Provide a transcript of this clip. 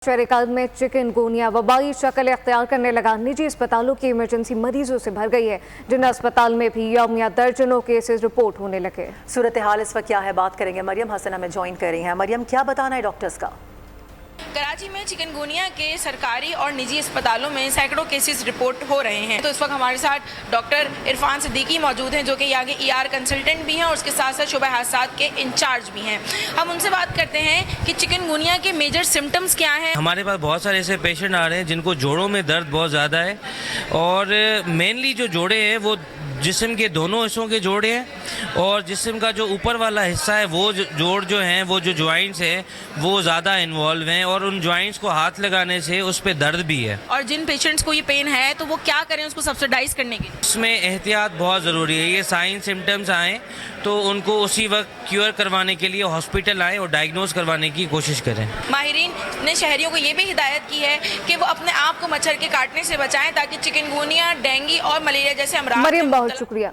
शहर काल में चिकनगुनिया वबाई शक्ल इख्तियार करने लगा। निजी अस्पतालों की इमरजेंसी मरीजों से भर गई है, जिन अस्पताल में भी यौमिया दर्जनों केसेस रिपोर्ट होने लगे। सूरत हाल इस वक्त क्या है, बात करेंगे। मरियम हसन हमें ज्वाइन कर रही हैं। मरियम, क्या बताना है डॉक्टर्स का? कराची में चिकनगुनिया के सरकारी और निजी अस्पतालों में सैकड़ों केसेस रिपोर्ट हो रहे हैं। तो इस वक्त हमारे साथ डॉक्टर इरफान सिद्दीकी मौजूद हैं, जो कि यहाँ के ईआर कंसल्टेंट भी हैं और उसके साथ साथ शुबा हादसात के इंचार्ज भी हैं। हम उनसे बात करते हैं कि चिकनगुनिया के मेजर सिम्टम्स क्या हैं। हमारे पास बहुत सारे ऐसे पेशेंट आ रहे हैं जिनको जोड़ों में दर्द बहुत ज़्यादा है, और मेनली जो जोड़े हैं वो जिस्म के दोनों हिस्सों के जोड़े हैं, और जिस्म का जो ऊपर वाला हिस्सा है वो जोड़ जो हैं, वो जो जॉइंट्स हैं वो ज़्यादा इन्वॉल्व हैं, और उन जॉइंट्स को हाथ लगाने से उस पर दर्द भी है। और जिन पेशेंट्स को ये पेन है तो वो क्या करें उसको सब्सिडाइज करने के लिए? इसमें एहतियात बहुत ज़रूरी है। ये साइन सिम्टम्स आएँ तो उनको उसी वक्त क्योर करवाने के लिए हॉस्पिटल आएँ और डायग्नोज करवाने की कोशिश करें। माहिरीन ने शहरियों को ये भी हिदायत की है कि वो अपने आप को मच्छर के काटने से बचाएं, ताकि चिकनगुनिया, डेंगू और मलेरिया जैसे अमराज मरियम, बहुत शुक्रिया।